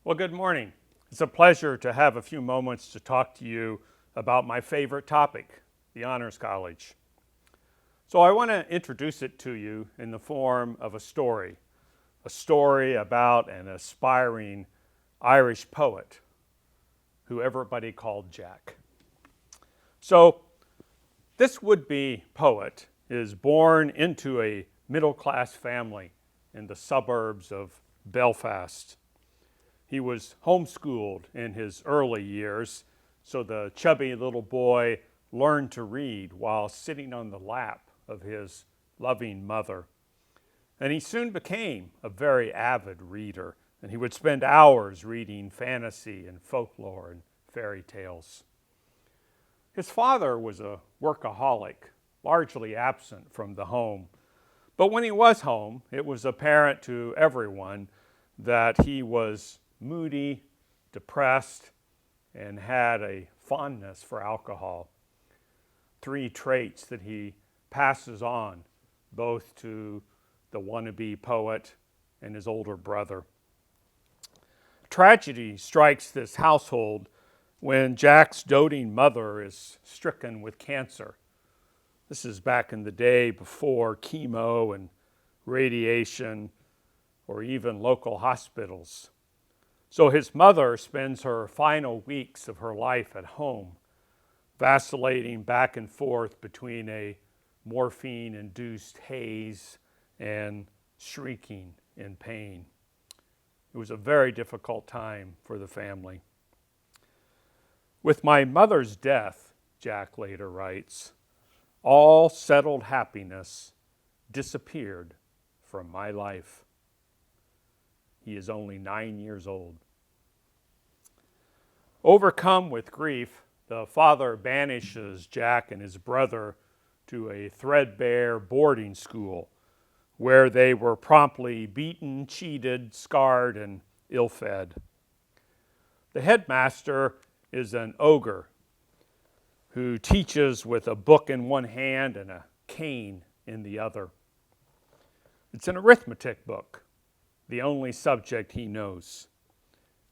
Well, good morning. It's a pleasure to have a few moments to talk to you about my favorite topic, the Honors College. So, I want to introduce it to you in the form of a story about an aspiring Irish poet who everybody called Jack. So, this would be poet is born into a middle class family in the suburbs of Belfast. He was homeschooled in his early years, so the chubby little boy learned to read while sitting on the lap of his loving mother. And he soon became a very avid reader, and he would spend hours reading fantasy and folklore and fairy tales. His father was a workaholic, largely absent from the home. But when he was home, it was apparent to everyone that he was moody, depressed, and had a fondness for alcohol. Three traits that he passes on both to the wannabe poet and his older brother. Tragedy strikes this household when Jack's doting mother is stricken with cancer. This is back in the day before chemo and radiation or even local hospitals. So his mother spends her final weeks of her life at home, vacillating back and forth between a morphine-induced haze and shrieking in pain. It was a very difficult time for the family. With my mother's death, Jack later writes, all settled happiness disappeared from my life. He is only 9 years old. Overcome with grief, the father banishes Jack and his brother to a threadbare boarding school where they were promptly beaten, cheated, scarred, and ill-fed. The headmaster is an ogre who teaches with a book in one hand and a cane in the other. It's an arithmetic book, the only subject he knows.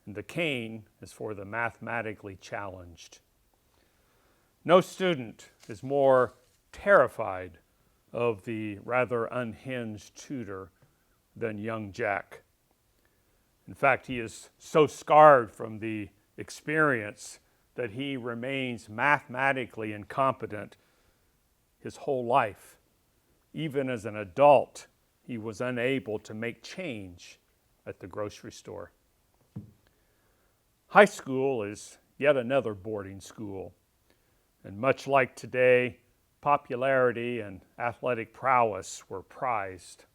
And the cane is for the mathematically challenged. No student is more terrified of the rather unhinged tutor than young Jack. In fact, he is so scarred from the experience that he remains mathematically incompetent his whole life. Even as an adult, he was unable to make change at the grocery store. High school is yet another boarding school, and much like today, popularity and athletic prowess were prized.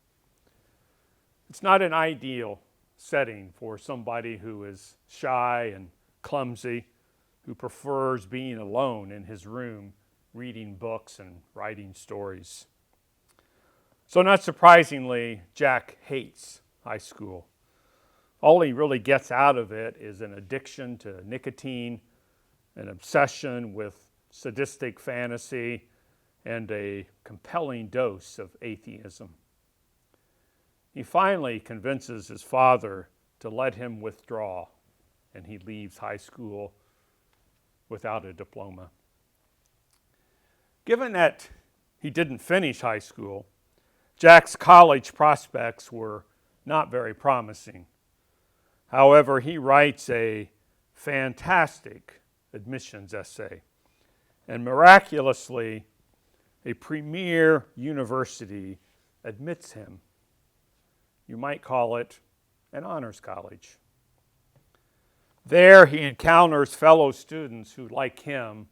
It's not an ideal setting for somebody who is shy and clumsy, who prefers being alone in his room, reading books and writing stories. So not surprisingly, Jack hates high school. All he really gets out of it is an addiction to nicotine, an obsession with sadistic fantasy, and a compelling dose of atheism. He finally convinces his father to let him withdraw, and he leaves high school without a diploma. Given that he didn't finish high school, Jack's college prospects were not very promising. However, he writes a fantastic admissions essay, and miraculously, a premier university admits him. You might call it an honors college. There, he encounters fellow students who, like him,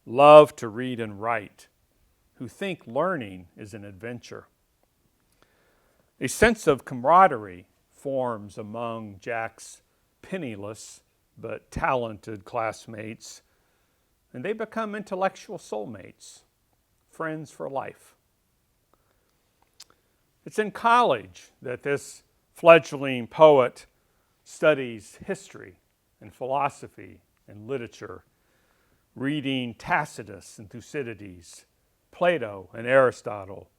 love to read and write, who think learning is an adventure. A sense of camaraderie forms among Jack's penniless but talented classmates, and they become intellectual soulmates, friends for life. It's in college that this fledgling poet studies history and philosophy and literature, reading Tacitus and Thucydides, Plato and Aristotle,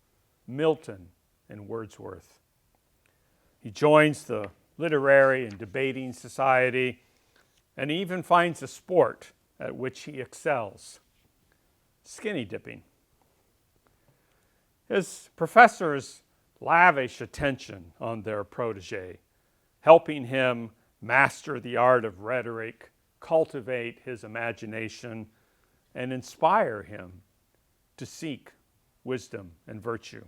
Milton and Wordsworth. He joins the literary and debating society, and he even finds a sport at which he excels: skinny dipping. His professors lavish attention on their protege, helping him master the art of rhetoric, cultivate his imagination, and inspire him to seek wisdom and virtue.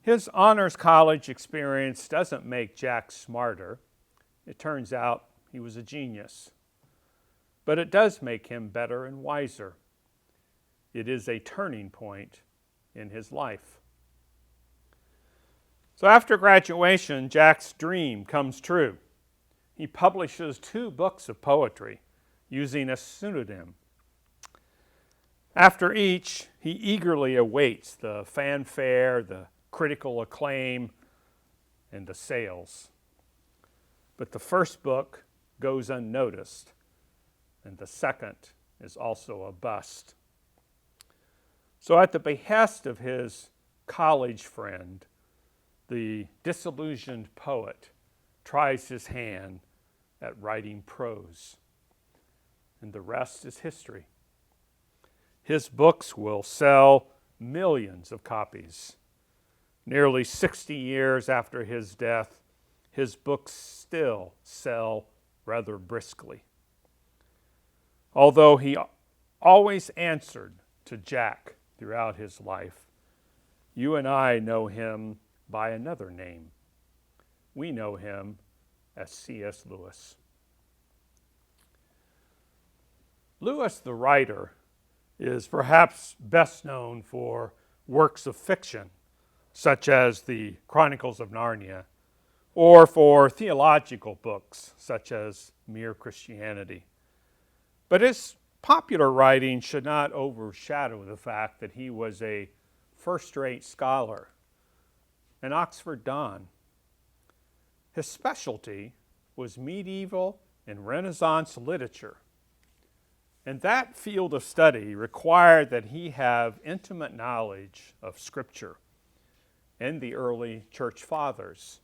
His honors college experience doesn't make Jack smarter. It turns out he was a genius. But it does make him better and wiser. It is a turning point in his life. So after graduation, Jack's dream comes true. He publishes 2 books of poetry using a pseudonym. After each, he eagerly awaits the fanfare, the critical acclaim, and the sales. But the first book goes unnoticed, and the second is also a bust. So at the behest of his college friend, the disillusioned poet tries his hand at writing prose, and the rest is history. His books will sell millions of copies. Nearly 60 years after his death, his books still sell rather briskly. Although he always answered to Jack throughout his life, you and I know him by another name. We know him as C.S. Lewis. Lewis, the writer, is perhaps best known for works of fiction, such as the Chronicles of Narnia, or for theological books, such as Mere Christianity. But his popular writing should not overshadow the fact that he was a first-rate scholar, an Oxford Don. His specialty was medieval and Renaissance literature. And that field of study required that he have intimate knowledge of Scripture and the early church fathers,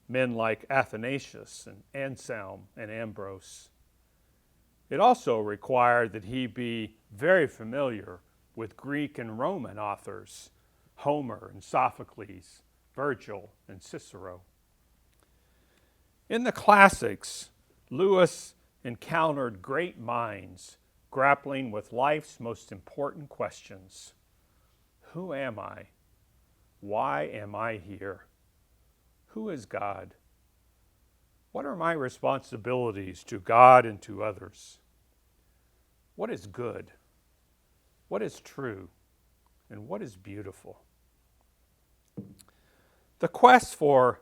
men like Athanasius and Anselm and Ambrose. It also required that he be very familiar with Greek and Roman authors, Homer and Sophocles, Virgil and Cicero. In the classics, Lewis encountered great minds grappling with life's most important questions. Who am I? Why am I here? Who is God? What are my responsibilities to God and to others? What is good? What is true? And what is beautiful? The quest for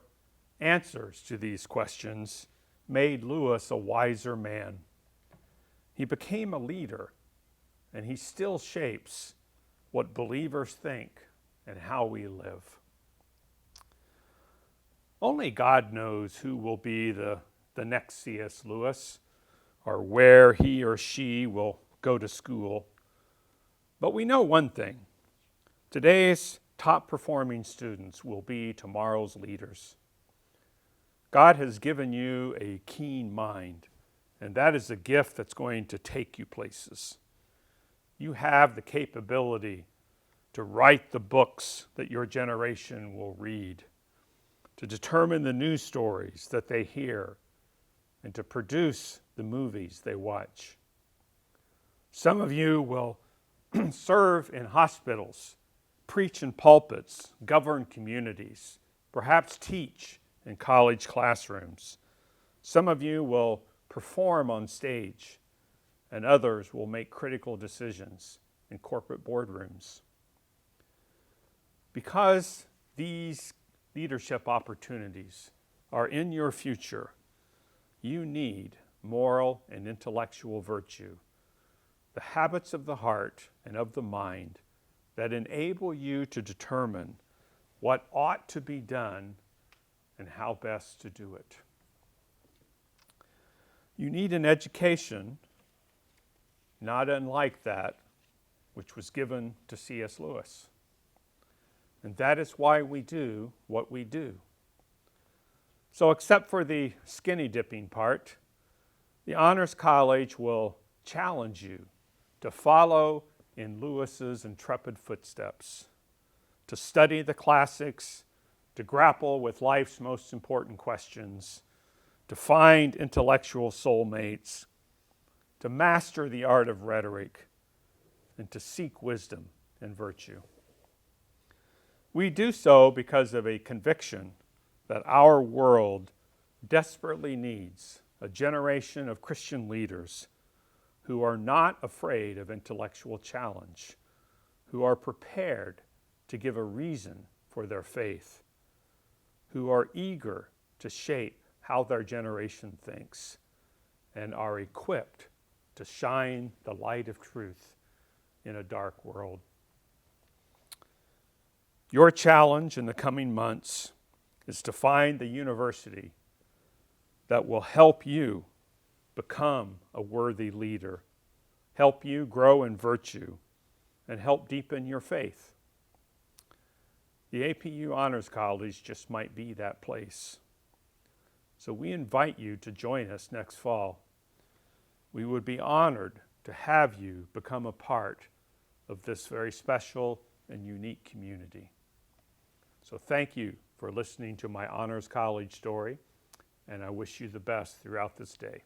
answers to these questions made Lewis a wiser man. He became a leader, and he still shapes what believers think and how we live. Only God knows who will be the next C.S. Lewis, or where he or she will go to school. But we know one thing: today's top performing students will be tomorrow's leaders. God has given you a keen mind, and that is a gift that's going to take you places. You have the capability to write the books that your generation will read, to determine the news stories that they hear, and to produce the movies they watch. Some of you will serve in hospitals, preach in pulpits, govern communities, perhaps teach in college classrooms. Some of you will perform on stage, and others will make critical decisions in corporate boardrooms. Because these leadership opportunities are in your future, you need moral and intellectual virtue, the habits of the heart and of the mind that enable you to determine what ought to be done and how best to do it. You need an education not unlike that which was given to C.S. Lewis. And that is why we do what we do. So except for the skinny dipping part, the Honors College will challenge you to follow in Lewis's intrepid footsteps, to study the classics, to grapple with life's most important questions, to find intellectual soulmates, to master the art of rhetoric, and to seek wisdom and virtue. We do so because of a conviction that our world desperately needs a generation of Christian leaders who are not afraid of intellectual challenge, who are prepared to give a reason for their faith, who are eager to shape how their generation thinks, and are equipped to shine the light of truth in a dark world. Your challenge in the coming months is to find the university that will help you become a worthy leader, help you grow in virtue, and help deepen your faith. The APU Honors College just might be that place. So we invite you to join us next fall. We would be honored to have you become a part of this very special and unique community. So thank you for listening to my Honors College story, and I wish you the best throughout this day.